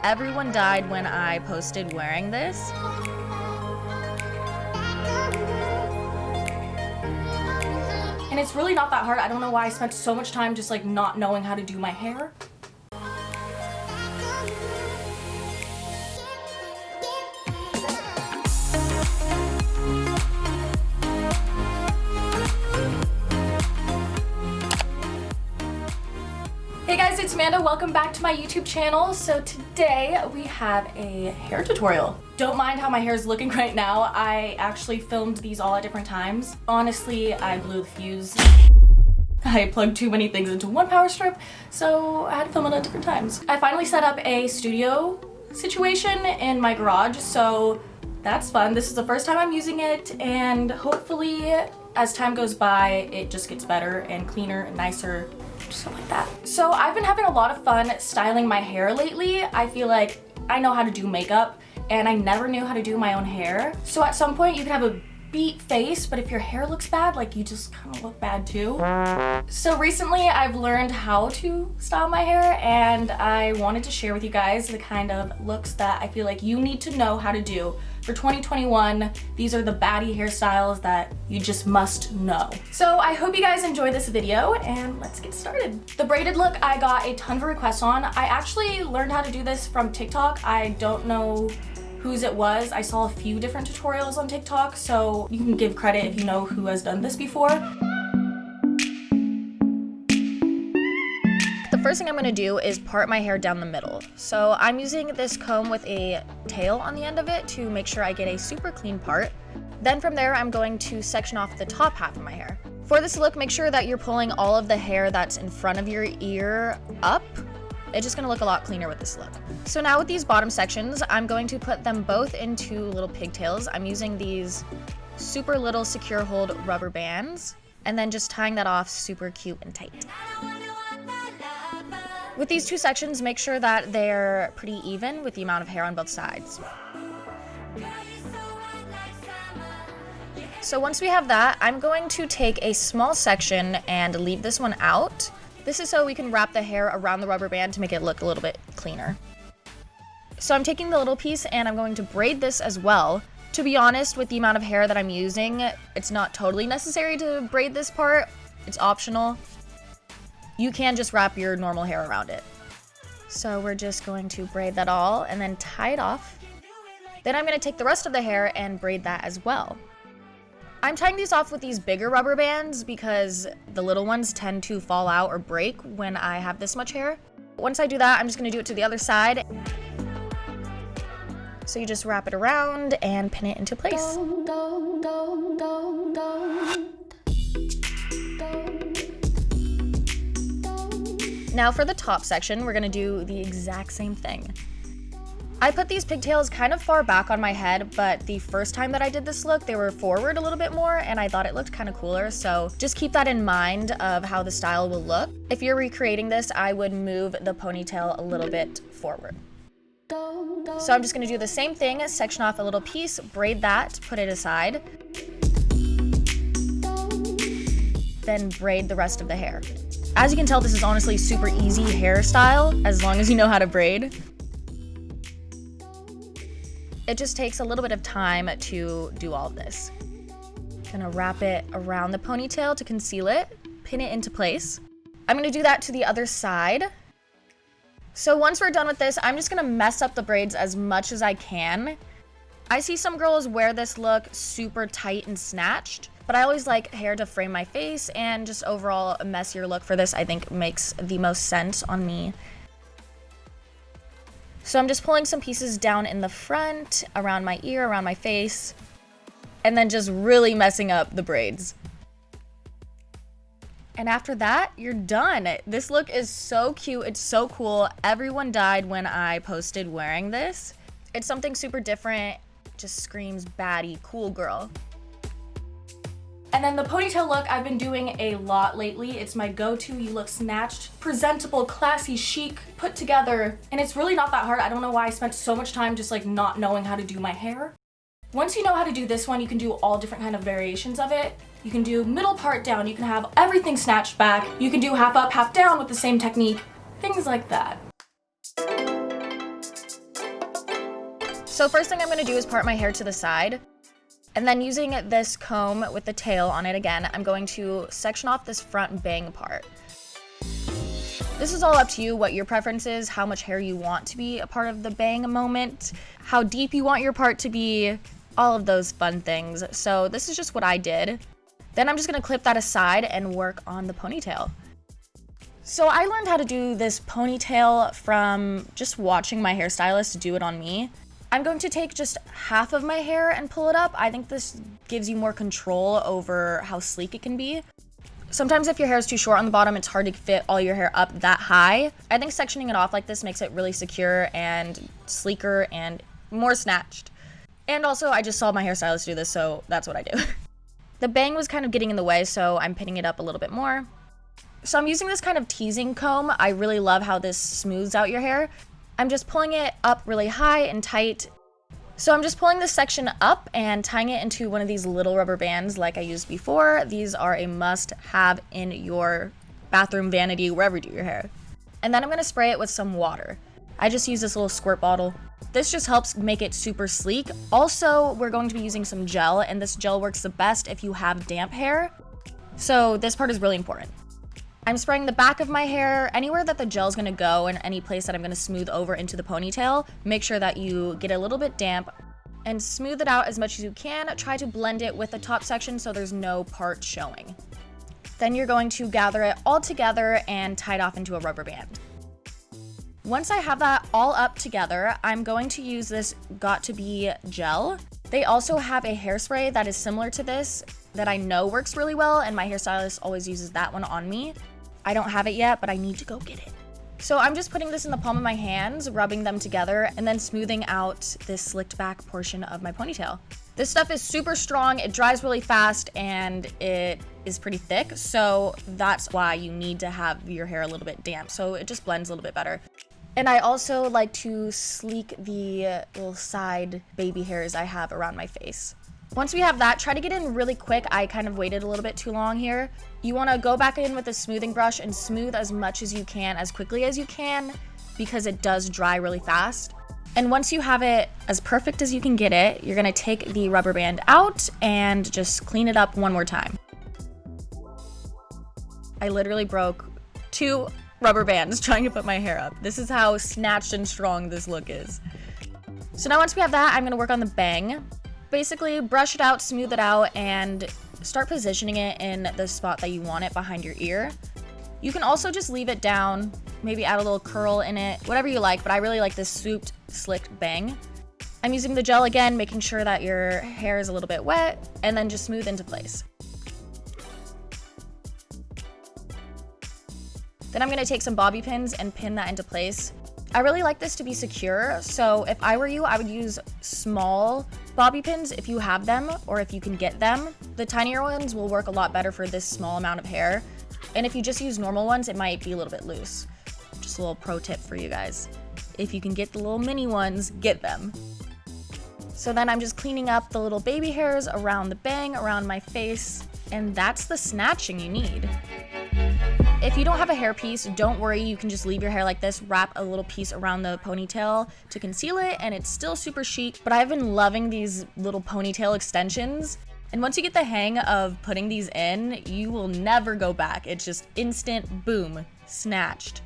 Everyone died when I posted wearing this. And it's really not that hard. I don't know why I spent so much time just like not knowing how to do my hair. Hey guys, it's Amanda. Welcome back to my YouTube channel. So today we have a hair tutorial. Don't mind how my hair is looking right now. I actually filmed these all at different times. Honestly, I blew the fuse. I plugged too many things into one power strip, so I had to film it at different times. I finally set up a studio situation in my garage, so that's fun. This is the first time I'm using it, and hopefully as time goes by, it just gets better and cleaner and nicer. Stuff like that. So I've been having a lot of fun styling my hair lately. I feel like I know how to do makeup and I never knew how to do my own hair. So at some point you can have a beat face, but if your hair looks bad, like you just kind of look bad too. So recently I've learned how to style my hair and I wanted to share with you guys the kind of looks that I feel like you need to know how to do for 2021. These are the baddie hairstyles that you just must know. So I hope you guys enjoy this video and let's get started. The braided look I got a ton of requests on. I actually learned how to do this from TikTok. I don't know whose it was. I saw a few different tutorials on TikTok, so you can give credit if you know who has done this before. The first thing I'm gonna do is part my hair down the middle. So I'm using this comb with a tail on the end of it to make sure I get a super clean part. Then from there, I'm going to section off the top half of my hair. For this look, make sure that you're pulling all of the hair that's in front of your ear up. It's just gonna look a lot cleaner with this look. So now with these bottom sections, I'm going to put them both into little pigtails. I'm using these super little secure hold rubber bands and then just tying that off super cute and tight. With these two sections, make sure that they're pretty even with the amount of hair on both sides. So once we have that, I'm going to take a small section and leave this one out. This is so we can wrap the hair around the rubber band to make it look a little bit cleaner. So I'm taking the little piece and I'm going to braid this as well. To be honest, with the amount of hair that I'm using, it's not totally necessary to braid this part. It's optional. You can just wrap your normal hair around it. So we're just going to braid that all and then tie it off. Then I'm going to take the rest of the hair and braid that as well. I'm tying these off with these bigger rubber bands because the little ones tend to fall out or break when I have this much hair. Once I do that, I'm just going to do it to the other side. So you just wrap it around and pin it into place. Now for the top section, we're gonna do the exact same thing. I put these pigtails kind of far back on my head, but the first time that I did this look, they were forward a little bit more and I thought it looked kind of cooler, so just keep that in mind of how the style will look. If you're recreating this, I would move the ponytail a little bit forward. So I'm just gonna do the same thing, section off a little piece, braid that, put it aside, then braid the rest of the hair. As you can tell, this is honestly super easy hairstyle as long as you know how to braid. It just takes a little bit of time to do all of this. Gonna wrap it around the ponytail to conceal it, pin it into place. I'm gonna do that to the other side. So once we're done with this, I'm just gonna mess up the braids as much as I can. I see some girls wear this look super tight and snatched, but I always like hair to frame my face, and just overall a messier look for this I think makes the most sense on me. So I'm just pulling some pieces down in the front, around my ear, around my face, and then just really messing up the braids. And after that, you're done. This look is so cute, it's so cool. Everyone died when I posted wearing this. It's something super different, just screams baddie, cool girl. And then the ponytail look I've been doing a lot lately. It's my go-to. You look snatched, presentable, classy, chic, put together. And it's really not that hard. I don't know why I spent so much time just like not knowing how to do my hair. Once you know how to do this one, you can do all different kind of variations of it. You can do middle part down. You can have everything snatched back. You can do half up, half down with the same technique. Things like that. So first thing I'm gonna do is part my hair to the side. And then using this comb with the tail on it again, I'm going to section off this front bang part. This is all up to you, what your preference is, how much hair you want to be a part of the bang moment, how deep you want your part to be, all of those fun things. So this is just what I did. Then I'm just gonna clip that aside and work on the ponytail. So I learned how to do this ponytail from just watching my hairstylist do it on me. I'm going to take just half of my hair and pull it up. I think this gives you more control over how sleek it can be. Sometimes if your hair is too short on the bottom, it's hard to fit all your hair up that high. I think sectioning it off like this makes it really secure and sleeker and more snatched. And also, I just saw my hairstylist do this, so that's what I do. The bang was kind of getting in the way, so I'm pinning it up a little bit more. So I'm using this kind of teasing comb. I really love how this smooths out your hair. I'm just pulling it up really high and tight. So I'm just pulling this section up and tying it into one of these little rubber bands like I used before. These are a must-have in your bathroom vanity, wherever you do your hair. And then I'm gonna spray it with some water. I just use this little squirt bottle. This just helps make it super sleek. Also, we're going to be using some gel, and this gel works the best if you have damp hair. So this part is really important. I'm spraying the back of my hair, anywhere that the gel is gonna go and any place that I'm gonna smooth over into the ponytail. Make sure that you get a little bit damp and smooth it out as much as you can. Try to blend it with the top section so there's no part showing. Then you're going to gather it all together and tie it off into a rubber band. Once I have that all up together, I'm going to use this Got2b gel. They also have a hairspray that is similar to this that I know works really well, and my hairstylist always uses that one on me. I don't have it yet, but I need to go get it. So I'm just putting this in the palm of my hands, rubbing them together, and then smoothing out this slicked back portion of my ponytail. This stuff is super strong, it dries really fast, and it is pretty thick, so that's why you need to have your hair a little bit damp, so it just blends a little bit better. And I also like to sleek the little side baby hairs I have around my face. Once we have that, try to get in really quick. I kind of waited a little bit too long here. You want to go back in with a smoothing brush and smooth as much as you can, as quickly as you can, because it does dry really fast. And once you have it as perfect as you can get it, you're going to take the rubber band out and just clean it up one more time. I literally broke 2 rubber bands trying to put my hair up. This is how snatched and strong this look is. So now once we have that, I'm going to work on the bang. Basically, brush it out, smooth it out, and start positioning it in the spot that you want it behind your ear. You can also just leave it down, maybe add a little curl in it, whatever you like, but I really like this swooped, slicked bang. I'm using the gel again, making sure that your hair is a little bit wet, and then just smooth into place. Then I'm gonna take some bobby pins and pin that into place. I really like this to be secure, so if I were you, I would use small bobby pins if you have them or if you can get them. The tinier ones will work a lot better for this small amount of hair. And if you just use normal ones, it might be a little bit loose. Just a little pro tip for you guys. If you can get the little mini ones, get them. So then I'm just cleaning up the little baby hairs around the bang, around my face, and that's the snatching you need. If you don't have a hairpiece, don't worry, you can just leave your hair like this, wrap a little piece around the ponytail to conceal it, and it's still super chic. But I've been loving these little ponytail extensions. And once you get the hang of putting these in, you will never go back. It's just instant, boom, snatched.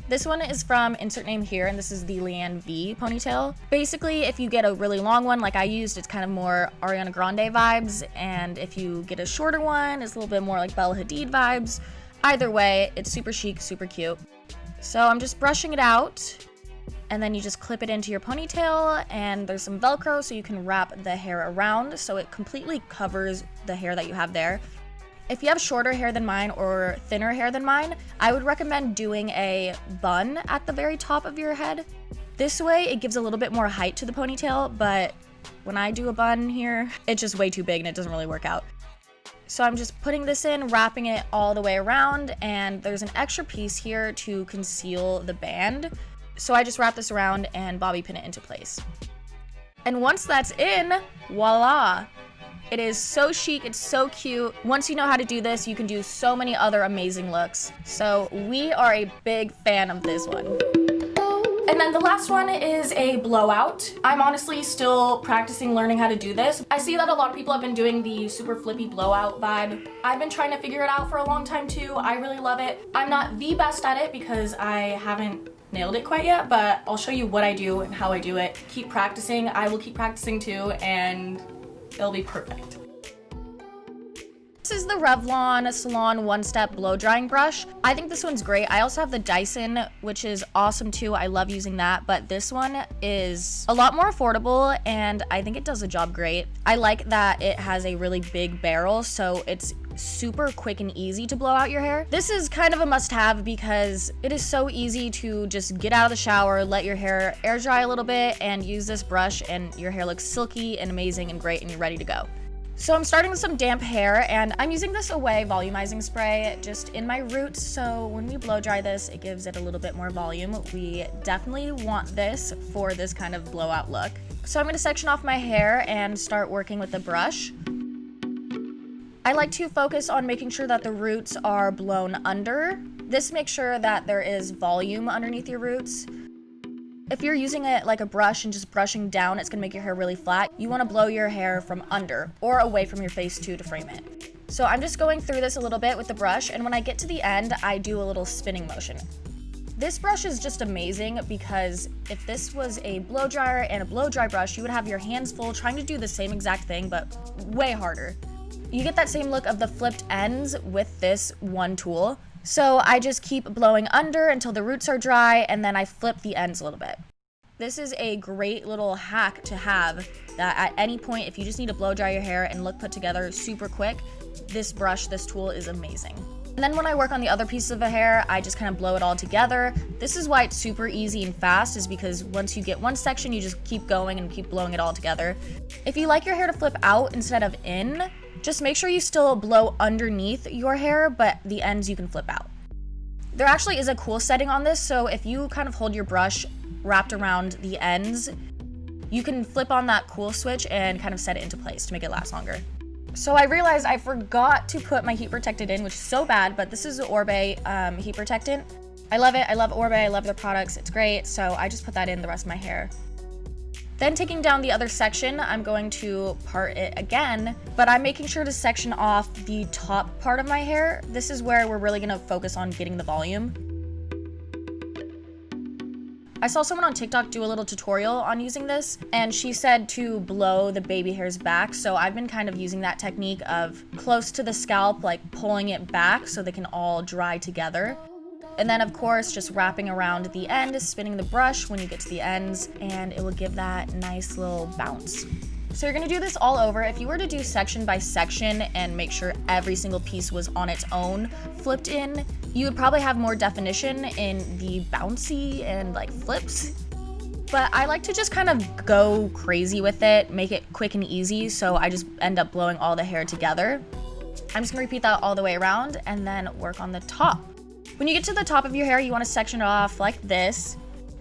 This one is from insert name here, and this is the Leanne V ponytail. Basically, if you get a really long one like I used, it's kind of more Ariana Grande vibes, and if you get a shorter one, it's a little bit more like Bella Hadid vibes. Either way, it's super chic, super cute. So I'm just brushing it out, and then you just clip it into your ponytail, and there's some Velcro so you can wrap the hair around so it completely covers the hair that you have there. If you have shorter hair than mine or thinner hair than mine, I would recommend doing a bun at the very top of your head. This way, it gives a little bit more height to the ponytail, but when I do a bun here, it's just way too big and it doesn't really work out. So I'm just putting this in, wrapping it all the way around, and there's an extra piece here to conceal the band. So I just wrap this around and bobby pin it into place. And once that's in, voila! It is so chic, it's so cute. Once you know how to do this, you can do so many other amazing looks. So we are a big fan of this one. And then the last one is a blowout. I'm honestly still practicing learning how to do this. I see that a lot of people have been doing the super flippy blowout vibe. I've been trying to figure it out for a long time too. I really love it. I'm not the best at it because I haven't nailed it quite yet, but I'll show you what I do and how I do it. Keep practicing. I will keep practicing too, and it'll be perfect. This is the Revlon Salon one-step blow drying brush. I think this one's great. I also have the Dyson, which is awesome too. I love using that, but this one is a lot more affordable and I think it does the job great. I like that it has a really big barrel, so it's super quick and easy to blow out your hair. This is kind of a must-have because it is so easy to just get out of the shower, let your hair air dry a little bit, and use this brush and your hair looks silky and amazing and great and you're ready to go. So I'm starting with some damp hair and I'm using this Away volumizing spray just in my roots, so when we blow dry this, it gives it a little bit more volume. We definitely want this for this kind of blowout look. So I'm going to section off my hair and start working with the brush. I like to focus on making sure that the roots are blown under. This makes sure that there is volume underneath your roots. If you're using it like a brush and just brushing down, it's gonna make your hair really flat. You wanna blow your hair from under or away from your face too to frame it. So I'm just going through this a little bit with the brush, and when I get to the end, I do a little spinning motion. This brush is just amazing because if this was a blow dryer and a blow dry brush, you would have your hands full trying to do the same exact thing, but way harder. You get that same look of the flipped ends with this one tool. So I just keep blowing under until the roots are dry, and then I flip the ends a little bit. This is a great little hack to have that at any point, if you just need to blow dry your hair and look put together super quick, this brush, this tool is amazing. And then when I work on the other pieces of the hair, I just kind of blow it all together. This is why it's super easy and fast, is because once you get one section, you just keep going and keep blowing it all together. If you like your hair to flip out instead of in, just make sure you still blow underneath your hair, but the ends you can flip out. There actually is a cool setting on this, so if you kind of hold your brush wrapped around the ends, you can flip on that cool switch and kind of set it into place to make it last longer. So I realized I forgot to put my heat protectant in, which is so bad, but this is the Orbe heat protectant. I love it. I love Orbe. I love their products. It's great. So I just put that in the rest of my hair. Then taking down the other section, I'm going to part it again, but I'm making sure to section off the top part of my hair. This is where we're really gonna focus on getting the volume. I saw someone on TikTok do a little tutorial on using this, and she said to blow the baby hairs back, so I've been kind of using that technique of close to the scalp, like pulling it back so they can all dry together. And then of course, just wrapping around the end, spinning the brush when you get to the ends, and it will give that nice little bounce. So you're gonna do this all over. If you were to do section by section and make sure every single piece was on its own flipped in, you would probably have more definition in the bouncy and like flips. But I like to just kind of go crazy with it, make it quick and easy, so I just end up blowing all the hair together. I'm just gonna repeat that all the way around and then work on the top. When you get to the top of your hair, you wanna section it off like this,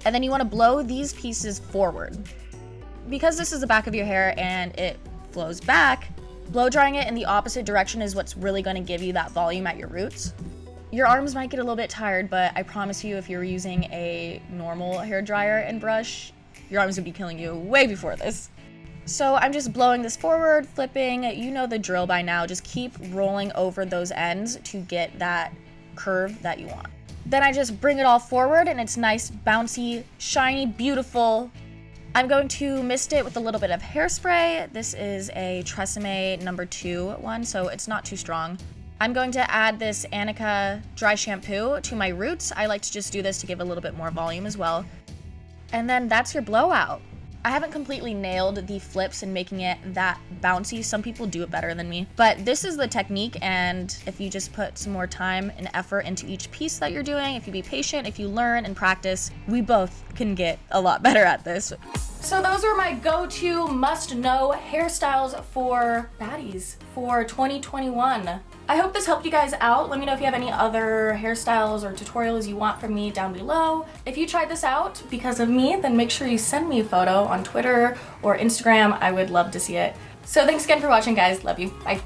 and then you wanna blow these pieces forward. Because this is the back of your hair and it flows back, blow drying it in the opposite direction is what's really gonna give you that volume at your roots. Your arms might get a little bit tired, but I promise you if you're using a normal hair dryer and brush, your arms would be killing you way before this. So I'm just blowing this forward, flipping, you know the drill by now, just keep rolling over those ends to get that curve that you want. Then I just bring it all forward and it's nice, bouncy, shiny, beautiful. I'm going to mist it with a little bit of hairspray. This is a Tresemme No. 2 one, so it's not too strong. I'm going to add this Annika dry shampoo to my roots. I like to just do this to give a little bit more volume as well. And then that's your blowout. I haven't completely nailed the flips and making it that bouncy. Some people do it better than me, but this is the technique, and if you just put some more time and effort into each piece that you're doing, if you be patient, if you learn and practice, we both can get a lot better at this. So those were my go-to must-know hairstyles for baddies for 2021. I hope this helped you guys out. Let me know if you have any other hairstyles or tutorials you want from me down below. If you tried this out because of me, then make sure you send me a photo on Twitter or Instagram. I would love to see it. So thanks again for watching, guys. Love you. Bye.